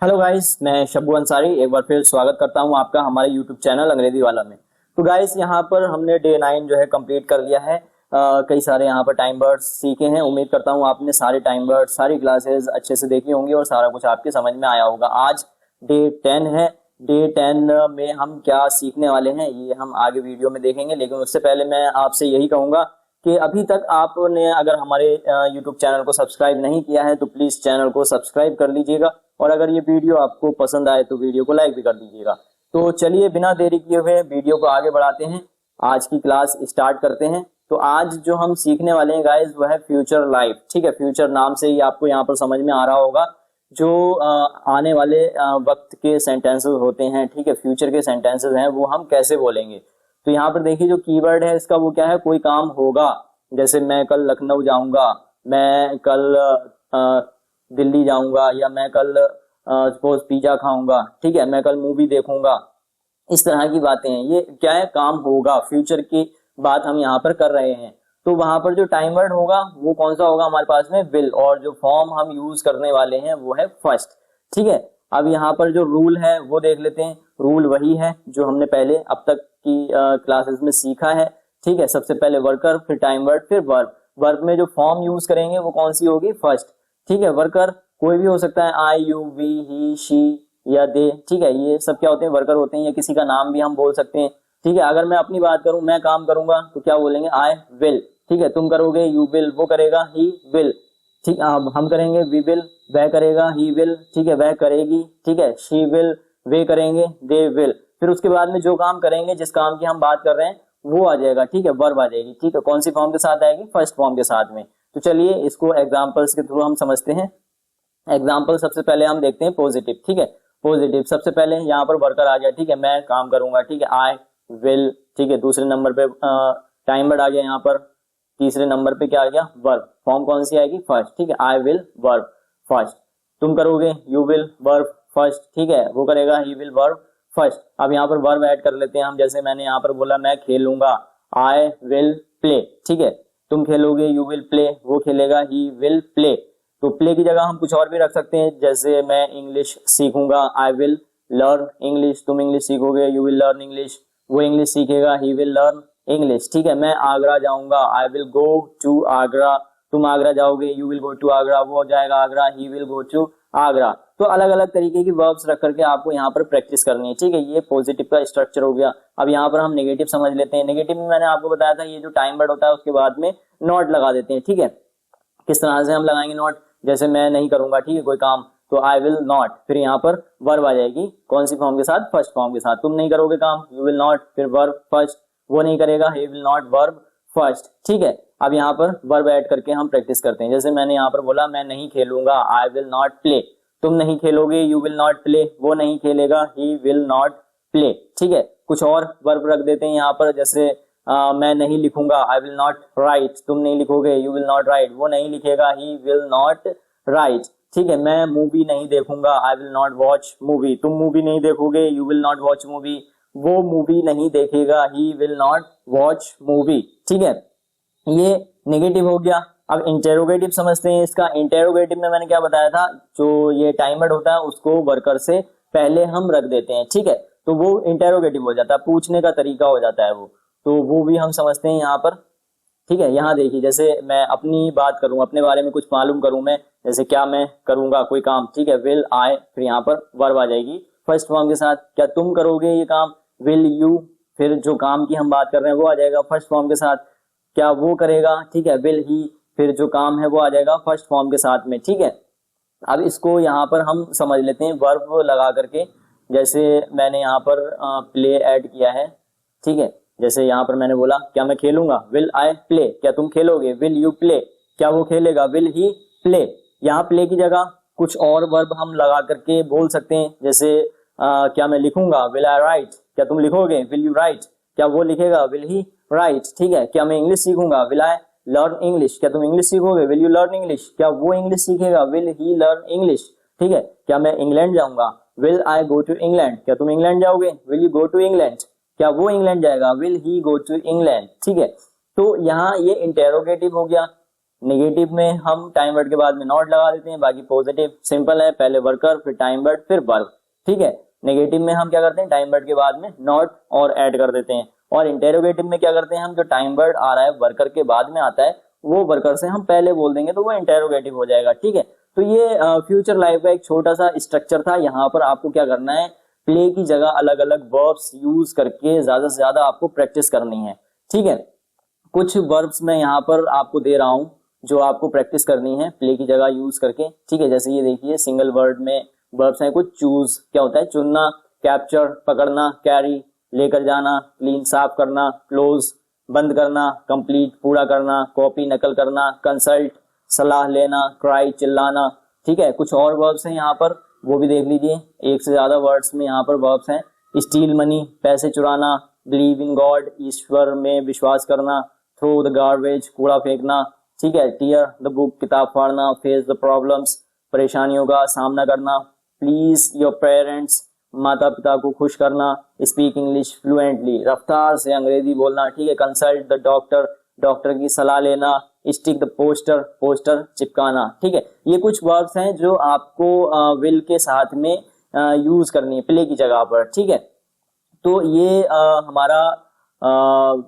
Hello guys, मैं शब्बू अंसारी एक बार फिर स्वागत करता हूं आपका हमारे यूट्यूब चैनल अंग्रेजी वाला में। तो गाइस, यहां पर हमने डे 9 जो है कंप्लीट कर लिया है। कई सारे यहां पर टाइम वर्ड्स सीखे हैं। उम्मीद करता हूं आपने सारे टाइम वर्ड्स सारी क्लासेस अच्छे से देखी होंगी और सारा कुछ आपके समझ में आया होगा। आज डे 10 है। डे 10 में हम क्या सीखने वाले हैं ये हम आगे वीडियो में देखेंगे, लेकिन उससे पहले मैं आपसे यही कहूंगा कि अभी तक आपने अगर हमारे यूट्यूब चैनल को सब्सक्राइब नहीं किया है तो प्लीज चैनल को सब्सक्राइब कर लीजिएगा, और अगर ये वीडियो आपको पसंद आए तो वीडियो को लाइक भी कर दीजिएगा। तो चलिए बिना देरी किए हुए वीडियो को आगे बढ़ाते हैं, आज की क्लास स्टार्ट करते हैं। तो आज जो हम सीखने वाले हैं गाइस वो है फ्यूचर लाइफ। ठीक है, फ्यूचर नाम से ही आपको यहाँ पर समझ में आ रहा होगा जो आने वाले वक्त के सेंटेंसेस होते हैं। ठीक है, फ्यूचर के सेंटेंसेस हैं वो हम कैसे बोलेंगे। तो यहाँ पर देखिए जो कीवर्ड है इसका वो क्या है, कोई काम होगा। जैसे मैं कल लखनऊ जाऊंगा, मैं कल दिल्ली जाऊंगा, या मैं कल सपोज पिज्जा खाऊंगा। ठीक है, मैं कल मूवी देखूंगा। इस तरह की बातें हैं, ये क्या है, काम होगा। फ्यूचर की बात हम यहाँ पर कर रहे हैं। तो वहां पर जो टाइम वर्ड होगा वो कौन सा होगा हमारे पास में, विल, और जो फॉर्म हम यूज करने वाले हैं वो है फर्स्ट। ठीक है, अब यहाँ पर जो रूल है वो देख लेते हैं। रूल वही है जो हमने पहले अब तक की क्लासेस में सीखा है। ठीक है, सबसे पहले वर्कर, फिर टाइम वर्ड, फिर वर्ब। वर्ब में जो फॉर्म यूज करेंगे वो कौन सी होगी, फर्स्ट। ठीक है, वर्कर कोई भी हो सकता है, आई, यू, वी, ही, शी या दे। ठीक है, ये सब क्या होते हैं, वर्कर होते हैं, या किसी का नाम भी हम बोल सकते हैं। ठीक है, अगर मैं अपनी बात करूं, मैं काम करूंगा तो क्या बोलेंगे, आई विल। ठीक है, तुम करोगे, यू विल, वो करेगा, ही विल। ठीक है, अब हम करेंगे, वी विल, वह करेगा, ही विल। ठीक है, वह करेगी। ठीक है, शी विल, वे करेंगे, दे विल। फिर उसके बाद में जो काम करेंगे, जिस काम की हम बात कर रहे हैं वो आ जाएगा। ठीक है, वर्ब आ जाएगी। ठीक है, कौन सी फॉर्म के साथ आएगी, फर्स्ट फॉर्म के साथ में। तो चलिए इसको एग्जांपल्स के थ्रू हम समझते हैं। एग्जाम्पल सबसे पहले हम देखते हैं पॉजिटिव। ठीक है, पॉजिटिव सबसे पहले यहाँ पर वर्कर आ गया। ठीक है, मैं काम करूंगा। ठीक है, आई विल। ठीक है, दूसरे नंबर पे टाइम वर्ड आ गया यहाँ पर। तीसरे नंबर पे क्या आ गया, वर्ब। फॉर्म कौन सी आएगी, फर्स्ट। ठीक है, आई विल, वर्ब, फर्स्ट। तुम करोगे, यू विल, वर्ब, फर्स्ट। ठीक है, वो करेगा, ही विल, वर्ब, फर्स्ट। अब यहाँ पर वर्ब ऐड कर लेते हैं हम। जैसे मैंने यहाँ पर बोला मैं खेलूंगा, आई विल प्ले। ठीक है, तुम खेलोगे, यू विल प्ले, वो खेलेगा, ही विल प्ले। तो प्ले की जगह हम कुछ और भी रख सकते हैं। जैसे मैं इंग्लिश सीखूंगा, आई विल लर्न इंग्लिश। तुम इंग्लिश सीखोगे, यू विल लर्न इंग्लिश, वो इंग्लिश सीखेगा, ही विल लर्न इंग्लिश। ठीक है, मैं आगरा जाऊंगा, I will go to Agra. तुम आगरा जाओगे, you will go to Agra, वो जाएगा Agra, he will go to Agra. तो अलग अलग तरीके की वर्ब्स रख करके आपको यहाँ पर प्रैक्टिस करनी है। ठीक है, ये पॉजिटिव का स्ट्रक्चर हो गया। अब यहाँ पर हम नेगेटिव समझ लेते हैं। नेगेटिव में मैंने आपको बताया था, ये जो टाइम वर्ड होता है उसके बाद में नॉट लगा देते हैं। ठीक है, किस तरह से हम लगाएंगे नॉट, जैसे मैं नहीं करूंगा, ठीक है, कोई काम, तो आई विल नॉट। फिर यहाँ पर वर्ब आ जाएगी, कौन सी फॉर्म के साथ, फर्स्ट फॉर्म के साथ। तुम नहीं करोगे काम, यू विल नॉट, फिर वर्ब फर्स्ट, वो नहीं करेगा, he will not, verb first. ठीक है, अब यहाँ पर वर्ब ऐड करके हम प्रैक्टिस करते हैं। जैसे मैंने यहाँ पर बोला मैं नहीं खेलूंगा, आई विल नॉट प्ले। तुम नहीं खेलोगे, यू विल नॉट प्ले, वो नहीं खेलेगा, ही विल नॉट प्ले। ठीक है, कुछ और वर्ब रख देते हैं यहाँ पर। जैसे मैं नहीं लिखूंगा, आई विल नॉट राइट। तुम नहीं लिखोगे, यू विल नॉट राइट, वो नहीं लिखेगा, ही विल नॉट राइट। ठीक है, मैं मूवी नहीं देखूंगा, I will not watch movie. तुम मूवी नहीं देखोगे, you will not watch movie, वो मूवी नहीं देखेगा, he will not watch movie. ठीक है, ये नेगेटिव हो गया। अब इंटेरोगेटिव समझते हैं इसका। इंटेरोगेटिव में मैंने क्या बताया था, जो ये टाइम वर्ड होता है उसको वर्कर से पहले हम रख देते हैं। ठीक है, तो वो इंटेरोगेटिव हो जाता है, पूछने का तरीका हो जाता है वो। तो वो भी हम समझते हैं यहाँ पर। ठीक है, यहाँ देखिए, जैसे मैं अपनी बात करूं, अपने बारे में कुछ मालूम करूं मैं, जैसे क्या मैं करूंगा कोई काम। ठीक है, विल आई, फिर यहाँ पर वर्ब आ जाएगी फर्स्ट फॉर्म के साथ। क्या तुम करोगे ये काम, विल यू, फिर जो काम की हम बात कर रहे हैं वो आ जाएगा फर्स्ट फॉर्म के साथ। क्या वो करेगा, ठीक है, विल ही, फिर जो काम है वो आ जाएगा फर्स्ट फॉर्म के साथ में। ठीक है, अब इसको यहाँ पर हम समझ लेते हैं वर्ब लगा करके। जैसे मैंने यहाँ पर प्ले ऐड किया है। ठीक है, जैसे यहाँ पर मैंने बोला क्या मैं खेलूंगा, विल आई प्ले। क्या तुम खेलोगे, विल यू प्ले। क्या वो खेलेगा, विल ही प्ले। यहाँ प्ले की जगह कुछ और वर्ब हम लगा करके बोल सकते हैं। जैसे क्या मैं लिखूंगा, विल आई राइट। क्या तुम लिखोगे, विल यू राइट। क्या वो लिखेगा, विल ही राइट। ठीक है, क्या मैं इंग्लिश सीखूंगा, विल आई लर्न इंग्लिश। क्या तुम इंग्लिश सीखोगे, विल यू लर्न इंग्लिश। क्या वो इंग्लिश सीखेगा, विल ही लर्न इंग्लिश। ठीक है, क्या मैं इंग्लैंड जाऊंगा, will I go to England. क्या तुम इंग्लैंड जाओगे, will you go to England. क्या वो इंग्लैंड जाएगा, will he go to England. ठीक है, तो यहाँ ये इंटेरोगेटिव हो गया। नेगेटिव में हम टाइम वर्ड के बाद में नॉट लगा देते हैं, बाकी पॉजिटिव सिंपल है, पहले वर्कर फिर टाइम वर्ड फिर वर्ब, ठीक है। नेगेटिव में हम क्या करते हैं, टाइम वर्ड के बाद में नॉट और ऐड कर देते हैं, और इंटेरोगेटिव में क्या करते हैं हम, जो टाइम वर्ड आ रहा है वर्कर के बाद में आता है वो वर्कर से हम पहले बोल देंगे तो वो इंटेरोगेटिव हो जाएगा, ठीक है। तो ये फ्यूचर लाइफ का एक छोटा सा स्ट्रक्चर था। यहाँ पर आपको क्या करना है, प्ले की जगह अलग अलग वर्ब्स यूज करके ज्यादा से ज्यादा आपको प्रैक्टिस करनी है, ठीक है। कुछ वर्ब्स मैं यहाँ पर आपको दे रहा हूँ जो आपको प्रैक्टिस करनी है प्ले की जगह यूज करके, ठीक है। जैसे ये देखिए सिंगल वर्ड में वर्ब्स हैं कुछ। चूज क्या होता है, चुनना, कैप्चर पकड़ना, कैरी लेकर जाना, क्लीन साफ करना, क्लोज बंद करना, कंप्लीट पूरा करना, कॉपी नकल करना, कंसल्ट सलाह लेना, क्राई चिल्लाना, ठीक है। कुछ और वर्ब्स हैं यहाँ पर, वो भी देख लीजिए। एक से ज्यादा वर्ड्स में यहाँ पर वर्ब्स हैं। स्टील मनी पैसे चुराना, बिलीव इन गॉड ईश्वर में विश्वास करना, थ्रो द गार्बेज कूड़ा फेंकना, ठीक है। टीयर द बुक किताब फाड़ना, फेस द प्रॉब्लम्स परेशानियों का सामना करना, प्लीज योर पेरेंट्स माता पिता को खुश करना, स्पीक इंग्लिश फ्लुएंटली रफ्तार से अंग्रेजी बोलना, ठीक है। कंसल्ट द डॉक्टर डॉक्टर की सलाह लेना, स्टिक द पोस्टर पोस्टर चिपकाना, ठीक है। ये कुछ वर्ब्स हैं जो आपको विल के साथ में यूज करनी है प्ले की जगह पर, ठीक है। तो ये हमारा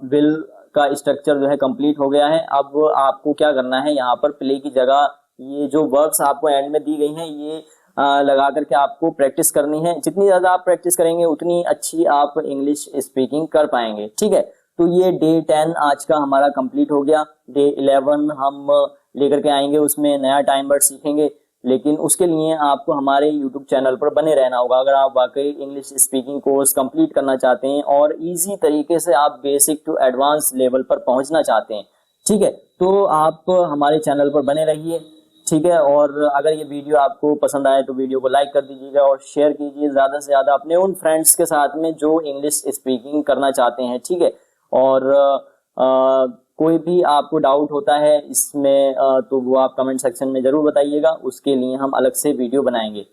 विल का स्ट्रक्चर जो है कंप्लीट हो गया है। अब आपको क्या करना है, यहाँ पर प्ले की जगह ये जो वर्ब्स आपको एंड में दी गई हैं ये लगा करके आपको प्रैक्टिस करनी है। जितनी ज्यादा आप प्रैक्टिस करेंगे उतनी अच्छी आप इंग्लिश स्पीकिंग कर पाएंगे, ठीक है। तो ये डे 10 आज का हमारा कंप्लीट हो गया। डे 11 हम लेकर के आएंगे, उसमें नया टाइम वर्ड सीखेंगे, लेकिन उसके लिए आपको हमारे YouTube चैनल पर बने रहना होगा। अगर आप वाकई इंग्लिश स्पीकिंग कोर्स कंप्लीट करना चाहते हैं और इजी तरीके से आप बेसिक टू एडवांस लेवल पर पहुंचना चाहते हैं, ठीक है, तो आप हमारे चैनल पर बने रहिए, ठीक है। और अगर ये वीडियो आपको पसंद आए तो वीडियो को लाइक कर दीजिएगा और शेयर कीजिए ज्यादा से ज्यादा अपने उन फ्रेंड्स के साथ में जो इंग्लिश स्पीकिंग करना चाहते हैं, ठीक है। और कोई भी आपको डाउट होता है इसमें तो वो आप कमेंट सेक्शन में जरूर बताइएगा, उसके लिए हम अलग से वीडियो बनाएंगे।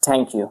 Thank you.